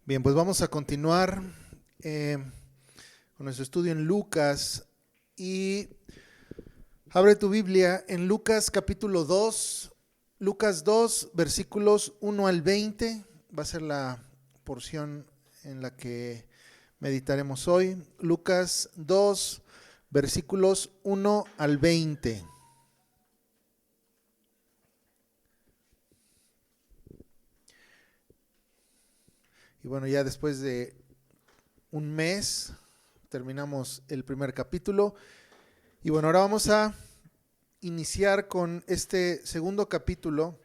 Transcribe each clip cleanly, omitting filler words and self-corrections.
Bien, pues vamos a continuar con nuestro estudio en Lucas y abre tu Biblia en Lucas capítulo 2, Lucas 2 versículos 1 al 20, va a ser la porción en la que meditaremos hoy. Lucas 2 versículos 1 al 20. Y bueno, ya después de un mes terminamos el primer capítulo. Y bueno, ahora vamos a iniciar con este segundo capítulo.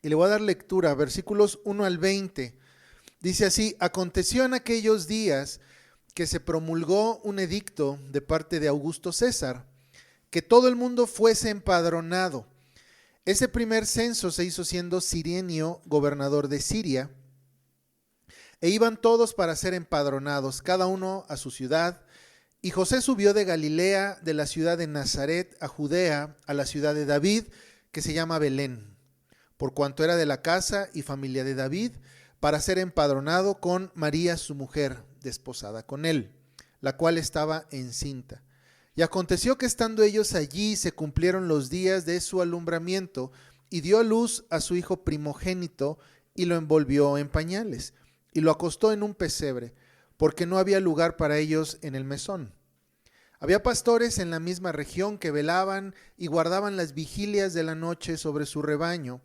Y le voy a dar lectura, versículos 1 al 20. Dice así: aconteció en aquellos días que se promulgó un edicto de parte de Augusto César, que todo el mundo fuese empadronado. Ese primer censo se hizo siendo Cirenio gobernador de Siria. E iban todos para ser empadronados, cada uno a su ciudad. Y José subió de Galilea, de la ciudad de Nazaret, a Judea, a la ciudad de David, que se llama Belén, por cuanto era de la casa y familia de David, para ser empadronado con María su mujer, desposada con él, la cual estaba encinta. Y aconteció que estando ellos allí, se cumplieron los días de su alumbramiento, y dio a luz a su hijo primogénito, y lo envolvió en pañales, y lo acostó en un pesebre, porque no había lugar para ellos en el mesón. Había pastores en la misma región que velaban y guardaban las vigilias de la noche sobre su rebaño.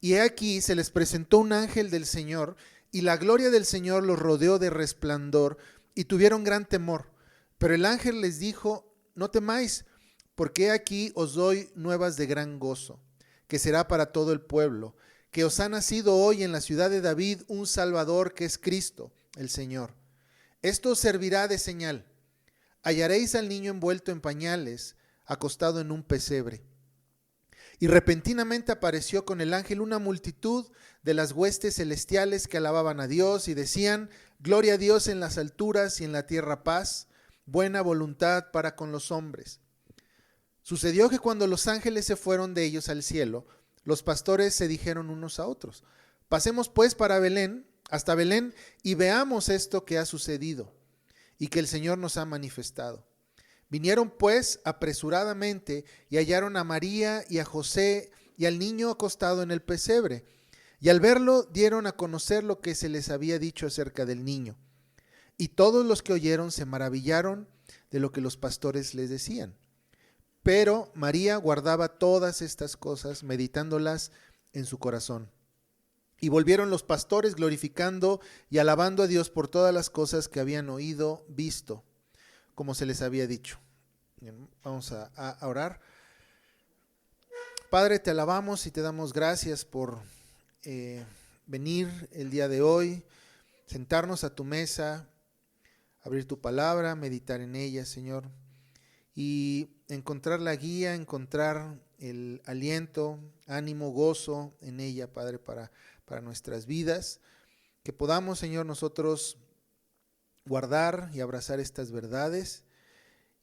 Y he aquí se les presentó un ángel del Señor, y la gloria del Señor los rodeó de resplandor, y tuvieron gran temor. Pero el ángel les dijo: no temáis, porque he aquí os doy nuevas de gran gozo, que será para todo el pueblo, que os ha nacido hoy en la ciudad de David un Salvador, que es Cristo, el Señor. Esto os servirá de señal: hallaréis al niño envuelto en pañales, acostado en un pesebre. Y repentinamente apareció con el ángel una multitud de las huestes celestiales que alababan a Dios y decían: gloria a Dios en las alturas y en la tierra paz, buena voluntad para con los hombres. Sucedió que cuando los ángeles se fueron de ellos al cielo, los pastores se dijeron unos a otros: pasemos pues para Belén, hasta Belén, y veamos esto que ha sucedido y que el Señor nos ha manifestado. Vinieron pues apresuradamente y hallaron a María y a José y al niño acostado en el pesebre. Y al verlo dieron a conocer lo que se les había dicho acerca del niño. Y todos los que oyeron se maravillaron de lo que los pastores les decían. Pero María guardaba todas estas cosas, meditándolas en su corazón. Y volvieron los pastores glorificando y alabando a Dios por todas las cosas que habían oído, visto, como se les había dicho. Bien, vamos a orar. Padre, te alabamos y te damos gracias por venir el día de hoy, sentarnos a tu mesa, abrir tu palabra, meditar en ella, Señor, y encontrar la guía, encontrar el aliento, ánimo, gozo en ella, Padre, para nuestras vidas. Que podamos, Señor, nosotros guardar y abrazar estas verdades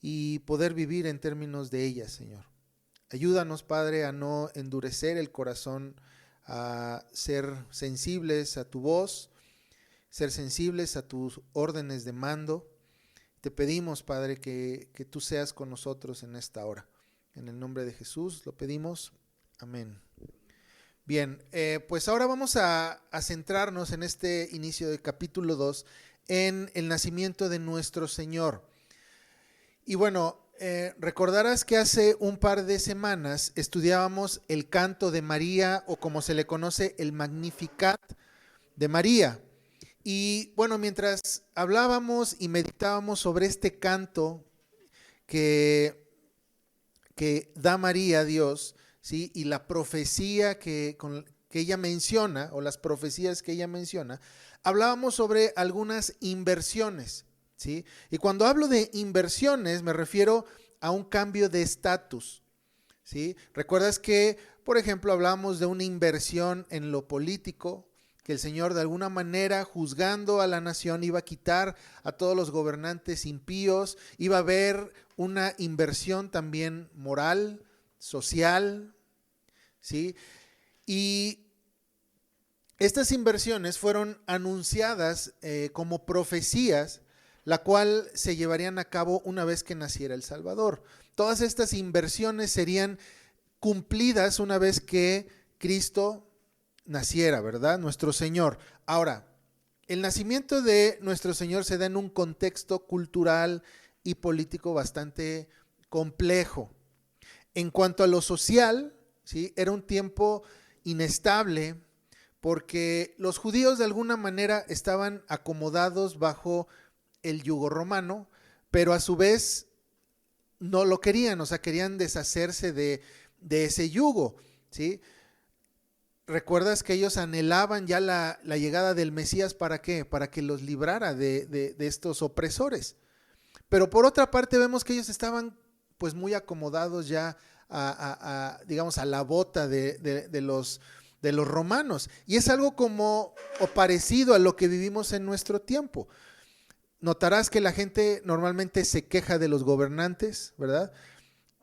y poder vivir en términos de ellas, Señor. Ayúdanos, Padre, a no endurecer el corazón, a ser sensibles a tu voz, ser sensibles a tus órdenes de mando. Te pedimos, Padre, que tú seas con nosotros en esta hora. En el nombre de Jesús lo pedimos. Amén. Bien, pues ahora vamos a centrarnos en este inicio del capítulo 2 en el nacimiento de nuestro Señor. Y bueno, recordarás que hace un par de semanas estudiábamos el canto de María, o como se le conoce, el Magnificat de María. Y bueno, mientras hablábamos y meditábamos sobre este canto que da María a Dios, ¿sí? Y la profecía que ella menciona, o las profecías que ella menciona, hablábamos sobre algunas inversiones, ¿sí? Y cuando hablo de inversiones me refiero a un cambio de estatus, ¿sí? Recuerdas que, por ejemplo, hablamos de una inversión en lo político, que el Señor de alguna manera, juzgando a la nación, iba a quitar a todos los gobernantes impíos, iba a haber una inversión también moral, social, ¿sí? Y Estas inversiones fueron anunciadas como profecías, la cual se llevarían a cabo una vez que naciera el Salvador. Todas estas inversiones serían cumplidas una vez que Cristo naciera, ¿verdad? Nuestro Señor. Ahora, el nacimiento de nuestro Señor se da en un contexto cultural y político bastante complejo. En cuanto a lo social, ¿sí? Era un tiempo inestable porque los judíos de alguna manera estaban acomodados bajo el yugo romano, pero a su vez no lo querían, o sea, querían deshacerse de ese yugo, ¿sí? ¿Recuerdas que ellos anhelaban ya la llegada del Mesías? ¿Para qué? Para que los librara de estos opresores. Pero por otra parte vemos que ellos estaban pues muy acomodados ya digamos, a la bota de los romanos. Y es algo como o parecido a lo que vivimos en nuestro tiempo. Notarás que la gente normalmente se queja de los gobernantes, ¿verdad?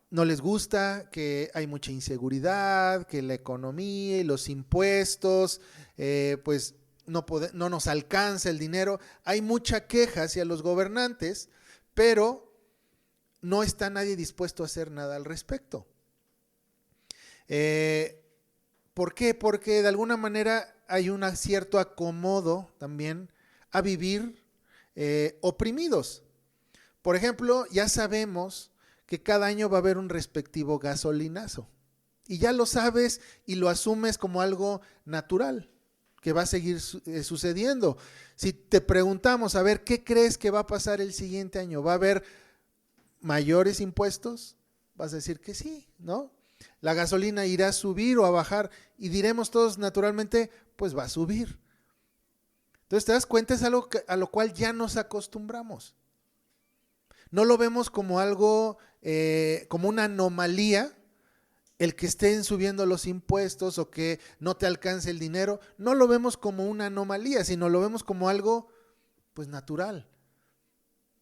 No les gusta, que hay mucha inseguridad, que la economía y los impuestos, pues no nos alcanza el dinero. Hay mucha queja hacia los gobernantes, pero no está nadie dispuesto a hacer nada al respecto. ¿Por qué? Porque de alguna manera hay un cierto acomodo también a vivir oprimidos. Por ejemplo, ya sabemos que cada año va a haber un respectivo gasolinazo. Y ya lo sabes y lo asumes como algo natural, que va a seguir sucediendo. Si te preguntamos, a ver, ¿qué crees que va a pasar el siguiente año? ¿Va a haber mayores impuestos? Vas a decir que sí, ¿no? La gasolina irá a subir o a bajar y diremos todos naturalmente, pues va a subir. Entonces te das cuenta, es algo a lo cual ya nos acostumbramos. No lo vemos como algo, como una anomalía, el que estén subiendo los impuestos o que no te alcance el dinero. No lo vemos como una anomalía, sino lo vemos como algo pues natural.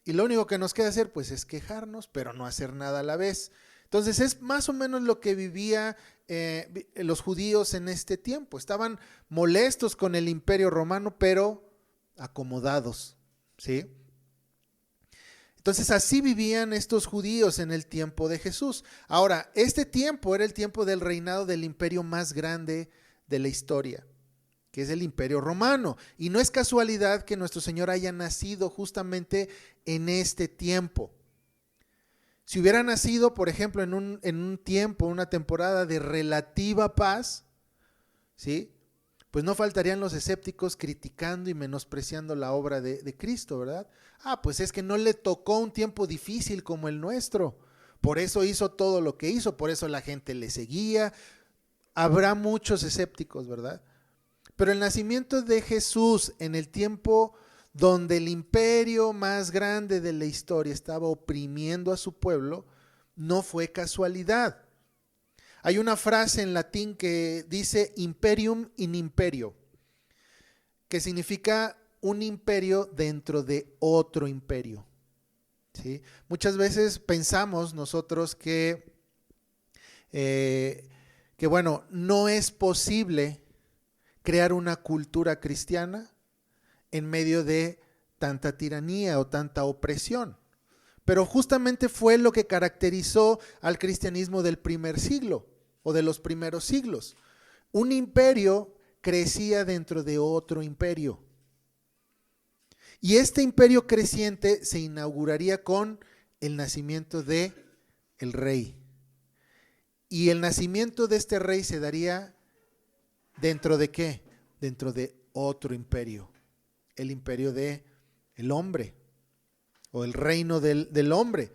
Y lo único que nos queda hacer pues es quejarnos, pero no hacer nada a la vez. Entonces es más o menos lo que vivían los judíos en este tiempo. Estaban molestos con el imperio romano, pero acomodados, ¿sí? Entonces así vivían estos judíos en el tiempo de Jesús. Ahora, este tiempo era el tiempo del reinado del imperio más grande de la historia, que es el imperio romano. Y no es casualidad que nuestro Señor haya nacido justamente en este tiempo. Si hubiera nacido, por ejemplo, en un tiempo, una temporada de relativa paz, ¿sí? Pues no faltarían los escépticos criticando y menospreciando la obra de Cristo, ¿verdad? Pues es que no le tocó un tiempo difícil como el nuestro. Por eso hizo todo lo que hizo, por eso la gente le seguía. Habrá muchos escépticos, ¿verdad? Pero el nacimiento de Jesús en el tiempo donde el imperio más grande de la historia estaba oprimiendo a su pueblo, no fue casualidad. Hay una frase en latín que dice imperium in imperio, que significa un imperio dentro de otro imperio, ¿sí? Muchas veces pensamos nosotros que bueno, no es posible crear una cultura cristiana en medio de tanta tiranía o tanta opresión. Pero justamente fue lo que caracterizó al cristianismo del primer siglo o de los primeros siglos. Un imperio crecía dentro de otro imperio. Y este imperio creciente se inauguraría con el nacimiento de el rey. Y el nacimiento de este rey se daría ¿dentro de qué? Dentro de otro imperio. El imperio del hombre o el reino del hombre.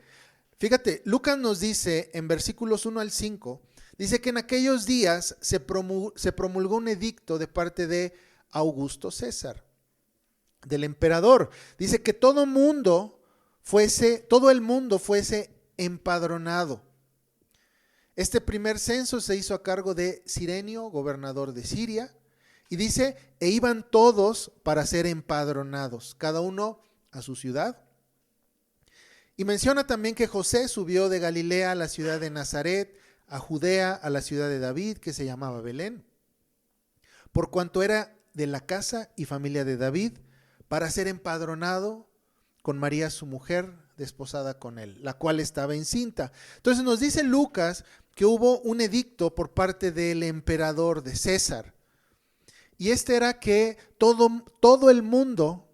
Fíjate, Lucas nos dice en versículos 1 al 5, dice que en aquellos días se promulgó un edicto de parte de Augusto César, del emperador. Dice que todo el mundo fuese empadronado. Este primer censo se hizo a cargo de Cirenio, gobernador de Siria. Y dice, e iban todos para ser empadronados, cada uno a su ciudad. Y menciona también que José subió de Galilea a la ciudad de Nazaret, a Judea, a la ciudad de David, que se llamaba Belén, por cuanto era de la casa y familia de David para ser empadronado con María su mujer, desposada con él, la cual estaba encinta. Entonces nos dice Lucas que hubo un edicto por parte del emperador de César. Y este era que todo el mundo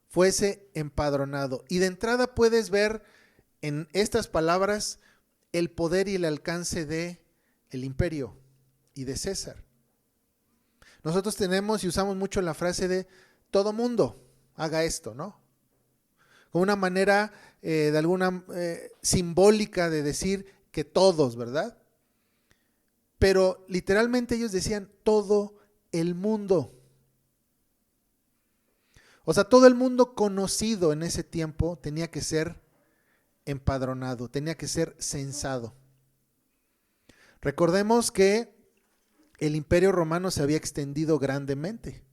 fuese empadronado. Y de entrada puedes ver en estas palabras el poder y el alcance de el imperio y de César. Nosotros tenemos y usamos mucho la frase de todo mundo haga esto, ¿no? Como una manera de alguna simbólica de decir que todos, ¿verdad? Pero literalmente ellos decían todo el mundo. O sea, todo el mundo conocido en ese tiempo tenía que ser empadronado, tenía que ser censado. Recordemos que el Imperio Romano se había extendido grandemente.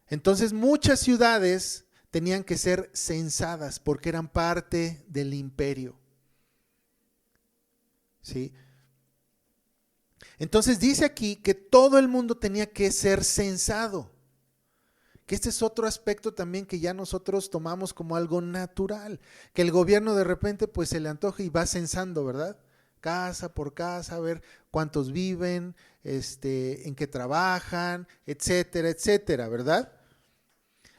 Entonces muchas ciudades tenían que ser censadas porque eran parte del imperio. ¿Sí? Entonces dice aquí que todo el mundo tenía que ser censado. Que este es otro aspecto también que ya nosotros tomamos como algo natural. Que el gobierno de repente pues se le antoja y va censando, ¿verdad? Casa por casa, a ver cuántos viven, en qué trabajan, etcétera, etcétera, ¿verdad?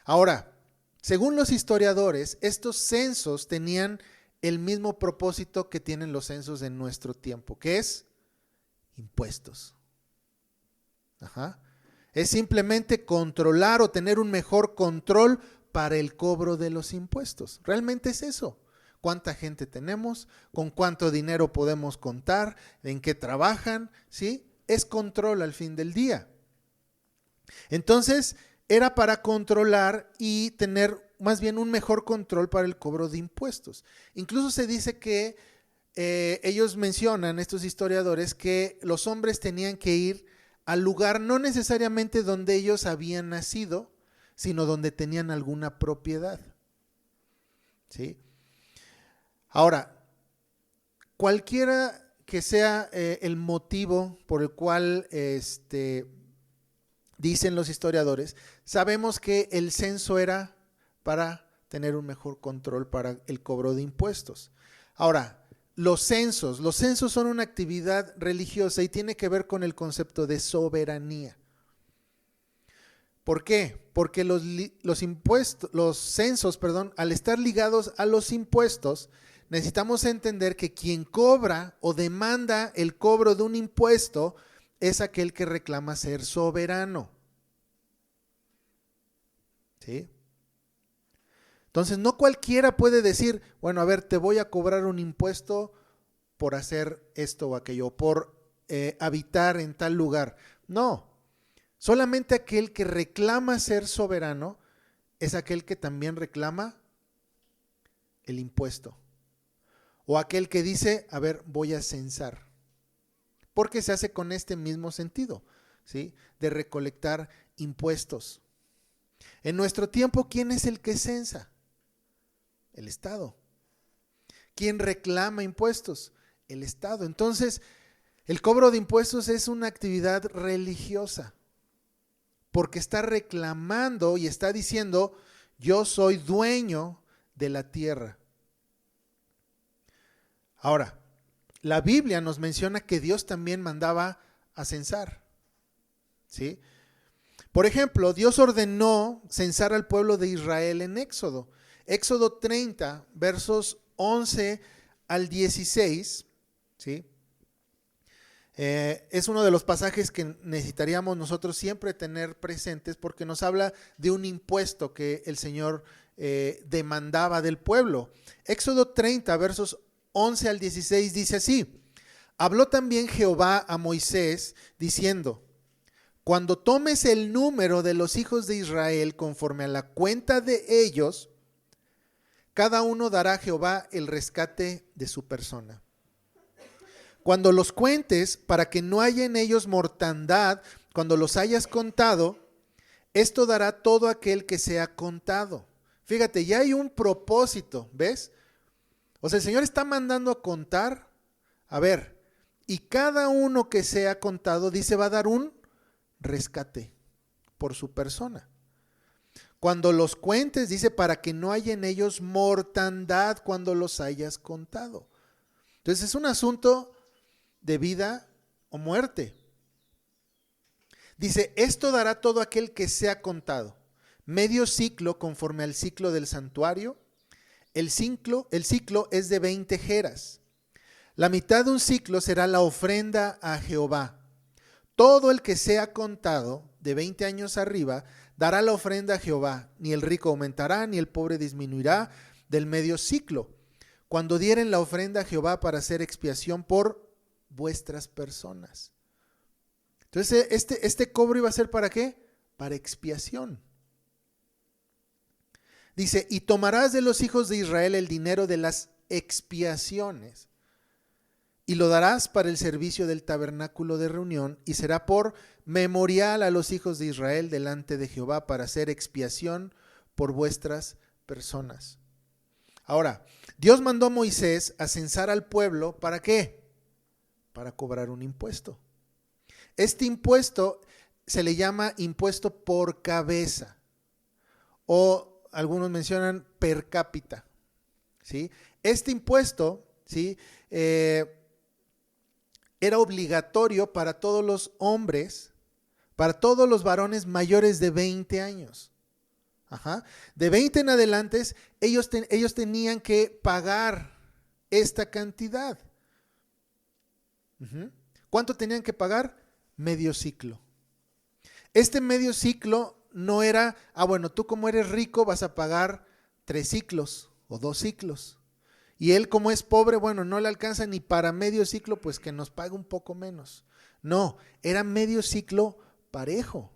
Ahora, según los historiadores, estos censos tenían el mismo propósito que tienen los censos en nuestro tiempo, que es impuestos. Ajá. Es simplemente controlar o tener un mejor control para el cobro de los impuestos. Realmente es eso. ¿Cuánta gente tenemos? ¿Con cuánto dinero podemos contar? ¿En qué trabajan? ¿Sí? Es control al fin del día. Entonces, era para controlar y tener más bien un mejor control para el cobro de impuestos. Incluso se dice que ellos mencionan, estos historiadores, que los hombres tenían que ir al lugar no necesariamente donde ellos habían nacido, sino donde tenían alguna propiedad. ¿Sí? Ahora, cualquiera que sea el motivo por el cual dicen los historiadores, sabemos que el censo era para tener un mejor control para el cobro de impuestos. Ahora, los censos son una actividad religiosa y tiene que ver con el concepto de soberanía. ¿Por qué? Porque los censos, al estar ligados a los impuestos, necesitamos entender que quien cobra o demanda el cobro de un impuesto es aquel que reclama ser soberano. ¿Sí? Entonces, no cualquiera puede decir, bueno, a ver, te voy a cobrar un impuesto por hacer esto o aquello, por habitar en tal lugar. No, solamente aquel que reclama ser soberano es aquel que también reclama el impuesto. O aquel que dice, a ver, voy a censar. Porque se hace con este mismo sentido, ¿sí? De recolectar impuestos. En nuestro tiempo, ¿quién es el que censa? El Estado. ¿Quién reclama impuestos? El Estado. Entonces, el cobro de impuestos es una actividad religiosa, porque está reclamando y está diciendo, yo soy dueño de la tierra. Ahora, la Biblia nos menciona que Dios también mandaba a censar, ¿sí? Por ejemplo, Dios ordenó censar al pueblo de Israel en Éxodo. Éxodo 30, versos 11 al 16, ¿sí? Es uno de los pasajes que necesitaríamos nosotros siempre tener presentes porque nos habla de un impuesto que el Señor demandaba del pueblo. Éxodo 30, versos 11 al 16 dice así: habló también Jehová a Moisés diciendo, cuando tomes el número de los hijos de Israel conforme a la cuenta de ellos, cada uno dará a Jehová el rescate de su persona. Cuando los cuentes, para que no haya en ellos mortandad, cuando los hayas contado, esto dará todo aquel que sea contado. Fíjate, ya hay un propósito, ¿ves? O sea, el Señor está mandando a contar, a ver, y cada uno que sea contado, dice, va a dar un rescate por su persona. Cuando los cuentes, dice, para que no haya en ellos mortandad cuando los hayas contado. Entonces es un asunto de vida o muerte. Dice, esto dará todo aquel que sea contado. Medio ciclo conforme al ciclo del santuario. El ciclo es de 20 geras. La mitad de un ciclo será la ofrenda a Jehová. Todo el que sea contado de 20 años arriba dará la ofrenda a Jehová. Ni el rico aumentará, ni el pobre disminuirá del medio ciclo. Cuando dieren la ofrenda a Jehová para hacer expiación por vuestras personas. Entonces, este cobro iba a ser ¿para qué? Para expiación. Dice, y tomarás de los hijos de Israel el dinero de las expiaciones y lo darás para el servicio del tabernáculo de reunión y será por memorial a los hijos de Israel delante de Jehová para hacer expiación por vuestras personas. Ahora, Dios mandó a Moisés a censar al pueblo, ¿para qué? Para cobrar un impuesto. Este impuesto se le llama impuesto por cabeza o algunos mencionan per cápita, ¿sí? Este impuesto, ¿sí? Era obligatorio para todos los hombres, para todos los varones mayores de 20 años. Ajá. De 20 en adelante, ellos tenían que pagar esta cantidad. ¿Cuánto tenían que pagar? Medio ciclo. Este medio ciclo no era, bueno, tú como eres rico vas a pagar 3 ciclos o 2 ciclos. Y él como es pobre, bueno, no le alcanza ni para medio ciclo, pues que nos pague un poco menos. No, era medio ciclo parejo.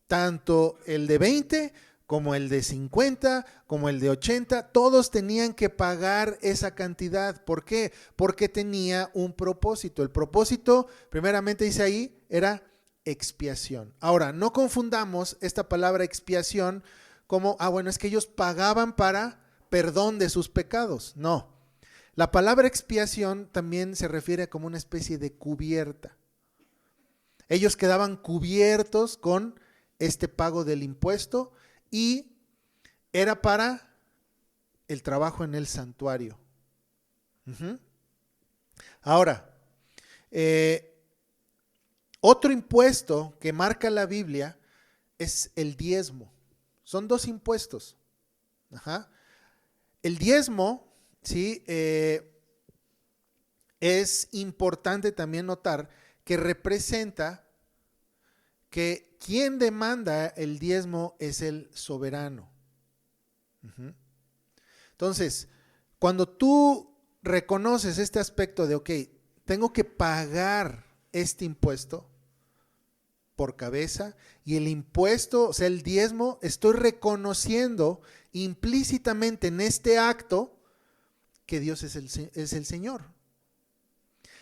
Tanto el de 20 como el de 50, como el de 80, todos tenían que pagar esa cantidad. ¿Por qué? Porque tenía un propósito. El propósito, primeramente dice ahí, era expiación. Ahora, no confundamos esta palabra expiación como, bueno, es que ellos pagaban para perdón de sus pecados. No. La palabra expiación también se refiere como una especie de cubierta. Ellos quedaban cubiertos con este pago del impuesto y era para el trabajo en el santuario. Ahora, otro impuesto que marca la Biblia es el diezmo. Son 2 impuestos. El diezmo, ¿sí? Es importante también notar que representa que quien demanda el diezmo es el soberano. Entonces, cuando tú reconoces este aspecto de, ok, tengo que pagar este impuesto por cabeza, y el impuesto, o sea, el diezmo, estoy reconociendo implícitamente en este acto que Dios es el Señor.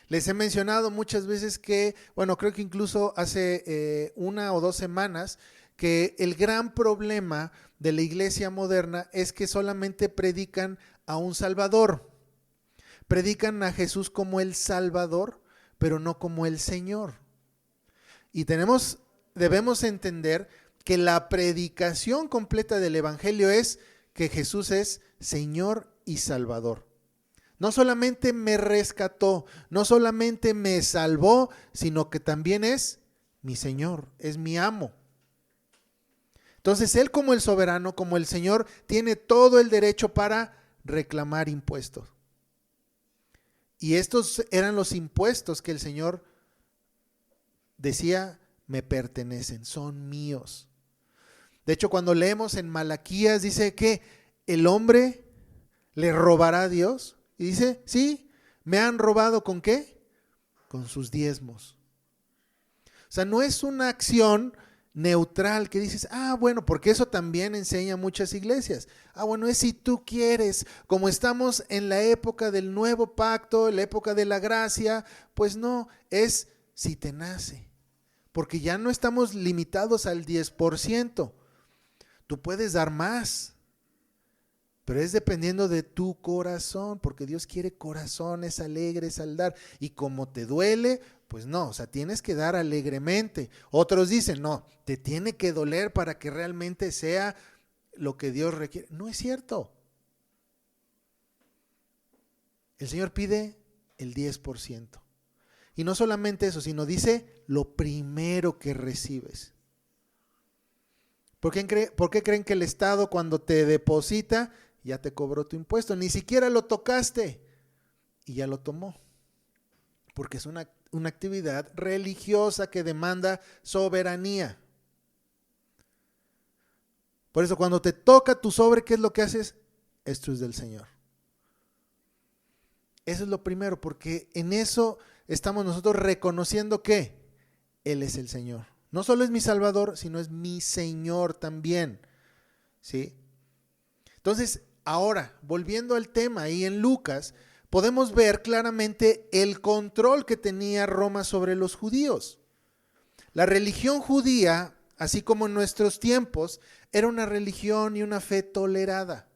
Les he mencionado muchas veces que, bueno, creo que incluso hace 1 o 2 semanas, que el gran problema de la iglesia moderna es que solamente predican a un Salvador. Predican a Jesús como el Salvador, pero no como el Señor. Y debemos entender que la predicación completa del Evangelio es que Jesús es Señor y Salvador. No solamente me rescató, no solamente me salvó, sino que también es mi Señor, es mi amo. Entonces Él como el soberano, como el Señor, tiene todo el derecho para reclamar impuestos. Y estos eran los impuestos que el Señor decía, me pertenecen, son míos. De hecho, cuando leemos en Malaquías, dice que el hombre le robará a Dios. Y dice, sí, me han robado ¿con qué? Con sus diezmos. O sea, no es una acción neutral que dices, bueno, porque eso también enseña muchas iglesias. Bueno, es si tú quieres, como estamos en la época del nuevo pacto, la época de la gracia, pues no, es si te nace. Porque ya no estamos limitados al 10%. Tú puedes dar más, Pero es dependiendo de tu corazón, porque Dios quiere corazones alegres al dar. Y como te duele, pues no, o sea, tienes que dar alegremente. Otros dicen, no, te tiene que doler para que realmente sea lo que Dios requiere. No es cierto. El Señor pide el 10%. Y no solamente eso, sino dice lo primero que recibes. ¿Por qué creen que el Estado cuando te deposita ya te cobró tu impuesto? Ni siquiera lo tocaste y ya lo tomó. Porque es una actividad religiosa que demanda soberanía. Por eso cuando te toca tu sobre, ¿qué es lo que haces? Esto es del Señor. Eso es lo primero, porque en eso estamos nosotros reconociendo que Él es el Señor. No solo es mi Salvador, sino es mi Señor también. ¿Sí? Entonces, ahora, volviendo al tema, ahí en Lucas, podemos ver claramente el control que tenía Roma sobre los judíos. La religión judía, así como en nuestros tiempos, era una religión y una fe tolerada.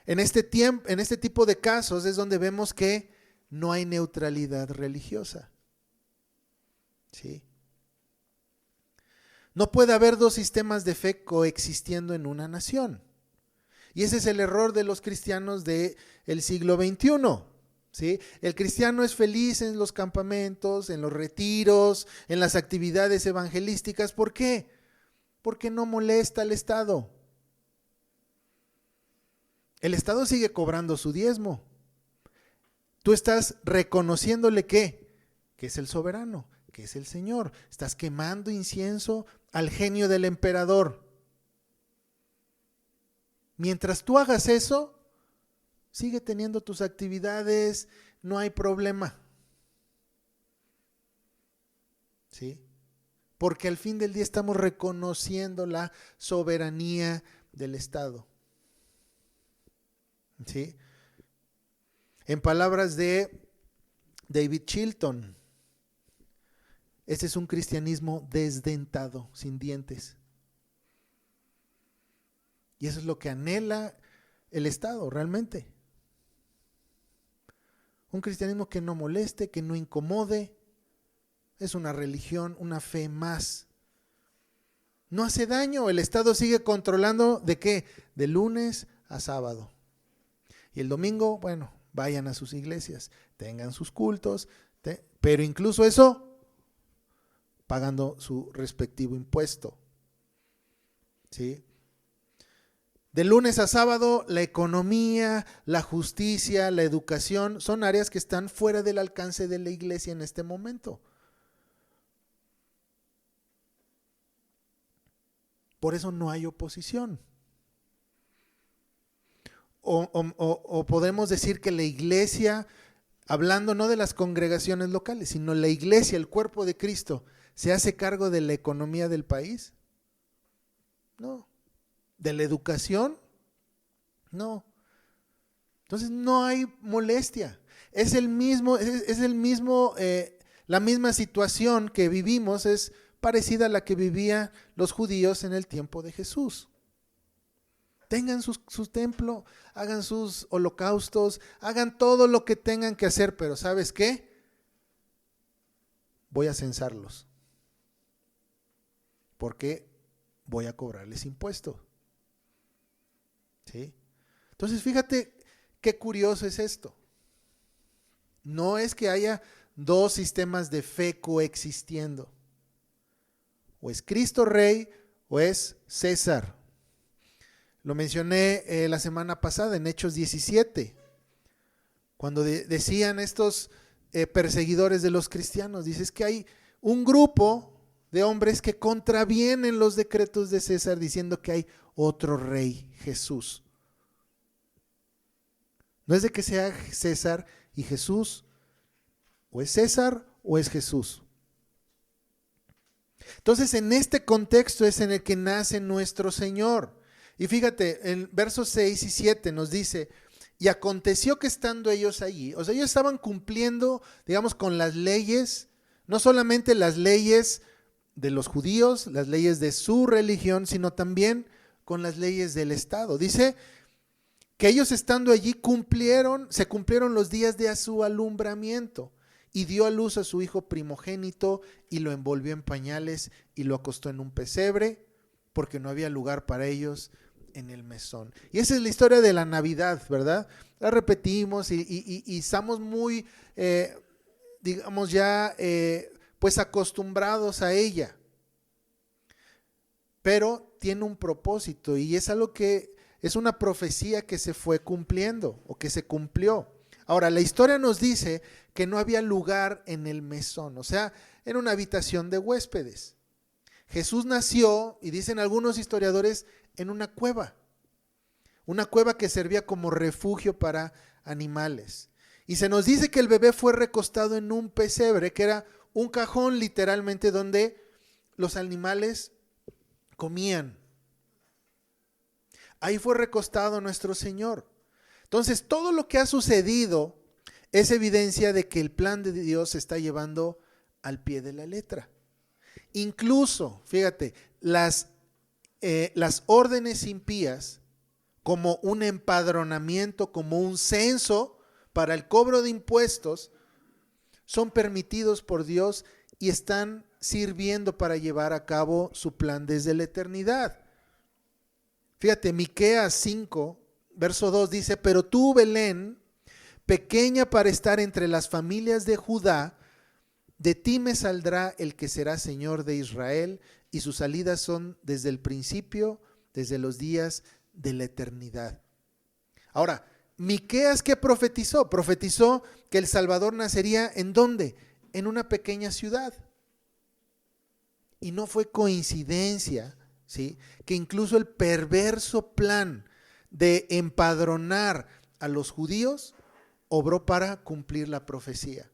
En este tipo de casos es donde vemos que no hay neutralidad religiosa. ¿Sí? No puede haber dos sistemas de fe coexistiendo en una nación. Y ese es el error de los cristianos del siglo XXI. ¿Sí? El cristiano es feliz en los campamentos, en los retiros, en las actividades evangelísticas. ¿Por qué? Porque no molesta al Estado. El Estado sigue cobrando su diezmo. Tú estás reconociéndole que es el soberano, que es el Señor. Estás quemando incienso al genio del emperador. Mientras tú hagas eso, sigue teniendo tus actividades, no hay problema. ¿Sí? Porque al fin del día estamos reconociendo la soberanía del Estado. ¿Sí? En palabras de David Chilton, este es un cristianismo desdentado, sin dientes. Y eso es lo que anhela el Estado realmente. Un cristianismo que no moleste, que no incomode. Es una religión, una fe más. No hace daño, el Estado sigue controlando ¿de qué? De lunes a sábado. Y el domingo, bueno, vayan a sus iglesias, tengan sus cultos, pero incluso eso, pagando su respectivo impuesto. ¿Sí? De lunes a sábado, la economía, la justicia, la educación, son áreas que están fuera del alcance de la iglesia en este momento. Por eso no hay oposición. O podemos decir que la iglesia, hablando no de las congregaciones locales, sino la iglesia, el cuerpo de Cristo, ¿se hace cargo de la economía del país? No. ¿De la educación? No. Entonces no hay molestia. Es la misma situación que vivimos, es parecida a la que vivían los judíos en el tiempo de Jesús. Tengan su templo, hagan sus holocaustos, hagan todo lo que tengan que hacer, pero ¿sabes qué? Voy a censarlos. Porque voy a cobrarles impuestos. ¿Sí? Entonces, fíjate qué curioso es esto. No es que haya dos sistemas de fe coexistiendo. O es Cristo Rey o es César. Lo mencioné la semana pasada en Hechos 17, cuando decían estos perseguidores de los cristianos, dices que hay un grupo de hombres que contravienen los decretos de César diciendo que hay otro rey, Jesús. No es de que sea César y Jesús, o es César o es Jesús. Entonces, en este contexto es en el que nace nuestro Señor. Y fíjate, en versos 6 y 7 nos dice, y aconteció que estando ellos allí, o sea, ellos estaban cumpliendo, digamos, con las leyes, no solamente las leyes de los judíos, las leyes de su religión, sino también con las leyes del Estado. Dice que ellos estando allí se cumplieron los días de su alumbramiento, y dio a luz a su hijo primogénito y lo envolvió en pañales y lo acostó en un pesebre, porque no había lugar para ellos en el mesón. Y esa es la historia de la Navidad, ¿verdad? La repetimos y estamos muy, digamos ya, pues acostumbrados a ella. Pero tiene un propósito y es algo que es una profecía que se fue cumpliendo o que se cumplió. Ahora, la historia nos dice que no había lugar en el mesón, o sea, en una habitación de huéspedes. Jesús nació, y dicen algunos historiadores, en una cueva que servía como refugio para animales. Y se nos dice que el bebé fue recostado en un pesebre, que era un cajón literalmente donde los animales comían. Ahí fue recostado nuestro Señor. Entonces, todo lo que ha sucedido es evidencia de que el plan de Dios se está llevando al pie de la letra. Incluso, fíjate, las órdenes impías, como un empadronamiento, como un censo para el cobro de impuestos, son permitidos por Dios y están sirviendo para llevar a cabo su plan desde la eternidad. Fíjate, Miqueas 5, verso 2 dice: pero tú, Belén, pequeña para estar entre las familias de Judá, de ti me saldrá el que será Señor de Israel, y sus salidas son desde el principio, desde los días de la eternidad. Ahora, Miqueas, ¿qué profetizó? Profetizó que el Salvador nacería ¿en dónde? En una pequeña ciudad. Y no fue coincidencia, ¿sí?, que incluso el perverso plan de empadronar a los judíos obró para cumplir la profecía.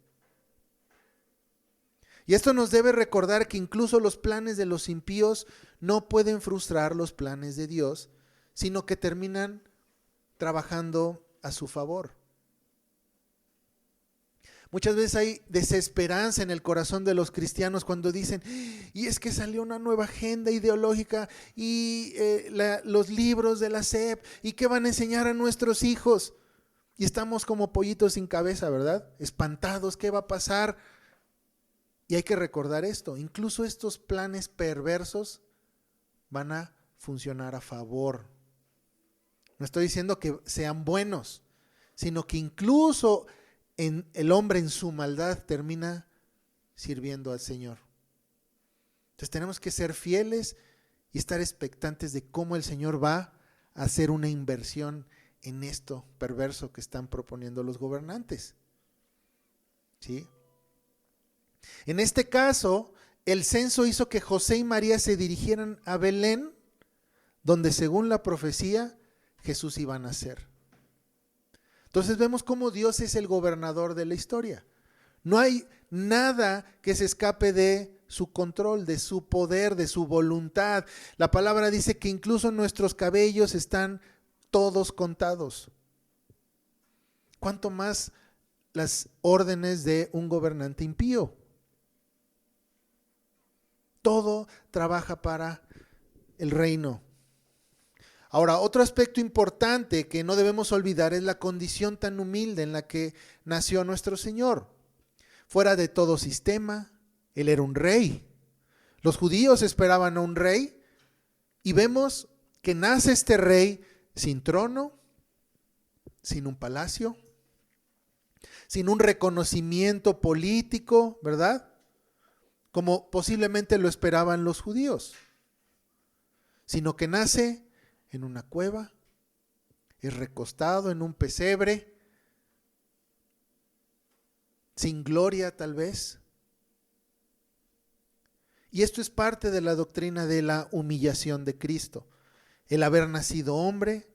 Y esto nos debe recordar que incluso los planes de los impíos no pueden frustrar los planes de Dios, sino que terminan trabajando a su favor. Muchas veces hay desesperanza en el corazón de los cristianos cuando dicen: y es que salió una nueva agenda ideológica y los libros de la SEP, ¿y qué van a enseñar a nuestros hijos? Y estamos como pollitos sin cabeza, ¿verdad? Espantados, ¿qué va a pasar? Y hay que recordar esto, incluso estos planes perversos van a funcionar a favor. No estoy diciendo que sean buenos, sino que incluso el hombre en su maldad termina sirviendo al Señor. Entonces tenemos que ser fieles y estar expectantes de cómo el Señor va a hacer una inversión en esto perverso que están proponiendo los gobernantes. ¿Sí? En este caso, el censo hizo que José y María se dirigieran a Belén, donde según la profecía Jesús iba a nacer. Entonces vemos cómo Dios es el gobernador de la historia. No hay nada que se escape de su control, de su poder, de su voluntad. La palabra dice que incluso nuestros cabellos están todos contados. ¿Cuánto más las órdenes de un gobernante impío? Todo trabaja para el reino. Ahora, otro aspecto importante que no debemos olvidar es la condición tan humilde en la que nació nuestro Señor. Fuera de todo sistema, Él era un rey. Los judíos esperaban a un rey y vemos que nace este rey sin trono, sin un palacio, sin un reconocimiento político, ¿verdad?, como posiblemente lo esperaban los judíos, sino que nace en una cueva, es recostado en un pesebre, sin gloria tal vez. Y esto es parte de la doctrina de la humillación de Cristo, el haber nacido hombre.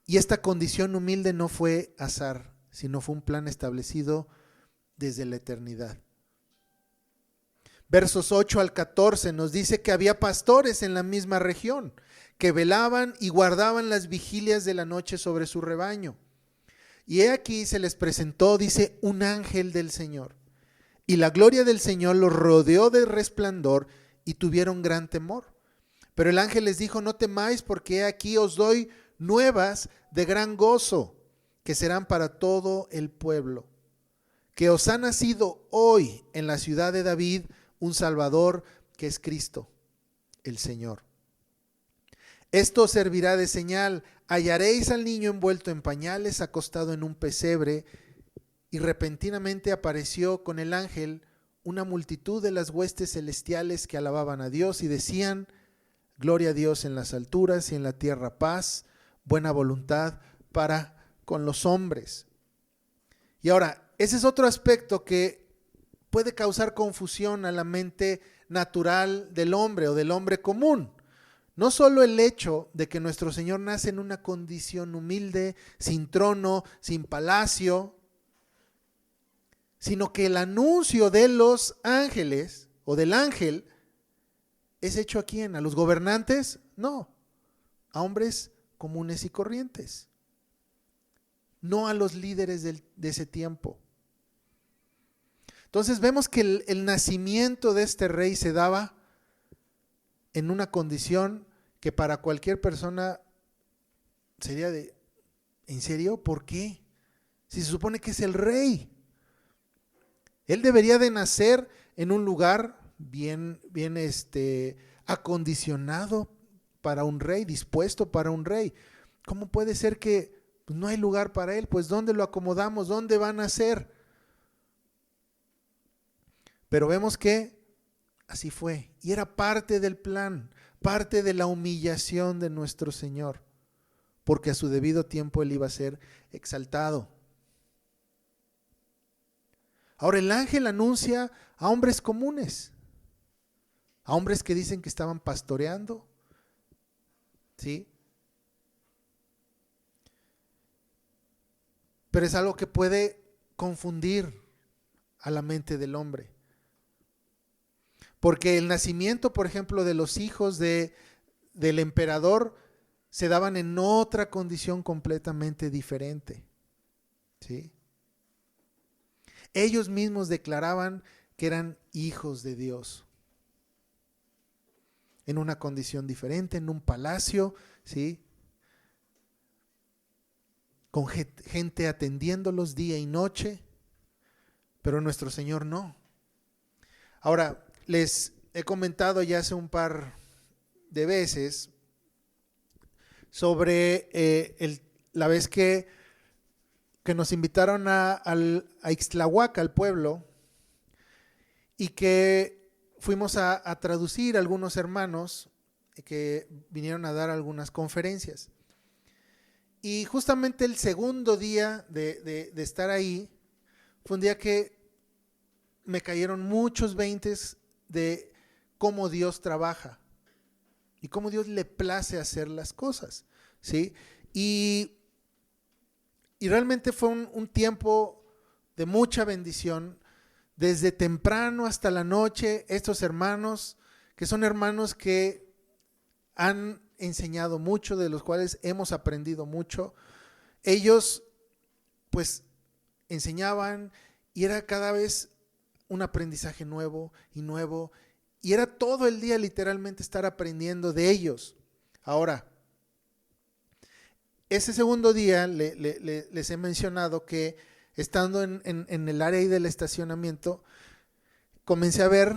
Y esta condición humilde no fue azar, sino fue un plan establecido desde la eternidad. Versos 8 al 14 nos dice que había pastores en la misma región que velaban y guardaban las vigilias de la noche sobre su rebaño. Y he aquí se les presentó, dice, un ángel del Señor. Y la gloria del Señor los rodeó de resplandor y tuvieron gran temor. Pero el ángel les dijo: no temáis, porque he aquí os doy nuevas de gran gozo, que serán para todo el pueblo. Que os ha nacido hoy en la ciudad de David un Salvador, que es Cristo, el Señor. Esto os servirá de señal: hallaréis al niño envuelto en pañales, acostado en un pesebre. Y repentinamente apareció con el ángel una multitud de las huestes celestiales que alababan a Dios y decían: gloria a Dios en las alturas y en la tierra paz, buena voluntad para con los hombres. Y ahora, ese es otro aspecto que puede causar confusión a la mente natural del hombre o del hombre común. No solo el hecho de que nuestro Señor nace en una condición humilde, sin trono, sin palacio, sino que el anuncio de los ángeles o del ángel es hecho ¿a quién? ¿A los gobernantes? No, a hombres comunes y corrientes, no a los líderes de ese tiempo. Entonces vemos que el nacimiento de este rey se daba en una condición que para cualquier persona sería de, ¿en serio? ¿Por qué? Si se supone que es el rey. Él debería de nacer en un lugar bien acondicionado para un rey, dispuesto para un rey. ¿Cómo puede ser que no hay lugar para él? Pues ¿dónde lo acomodamos? ¿Dónde va a nacer? Pero vemos que así fue. Y era parte del plan, parte de la humillación de nuestro Señor, porque a su debido tiempo Él iba a ser exaltado. Ahora el ángel anuncia a hombres comunes, a hombres que dicen que estaban pastoreando, ¿sí? Pero es algo que puede confundir a la mente del hombre. Porque el nacimiento, por ejemplo, de los hijos del emperador se daban en otra condición completamente diferente, ¿sí? Ellos mismos declaraban que eran hijos de Dios, en una condición diferente, en un palacio, ¿sí? Con gente atendiéndolos día y noche, pero nuestro Señor no. Ahora, les he comentado ya hace un par de veces sobre la vez que nos invitaron a Ixtlahuaca, al pueblo, y que fuimos a traducir a algunos hermanos que vinieron a dar algunas conferencias. Y justamente el segundo día de estar ahí fue un día que me cayeron muchos veintes de cómo Dios trabaja y cómo Dios le place hacer las cosas, ¿sí? Y realmente fue un tiempo de mucha bendición, desde temprano hasta la noche. Estos hermanos, que son hermanos que han enseñado mucho, de los cuales hemos aprendido mucho, ellos pues enseñaban y era cada vez un aprendizaje nuevo, y era todo el día literalmente estar aprendiendo de ellos. Ahora, ese segundo día les he mencionado que estando en el área del estacionamiento, comencé a ver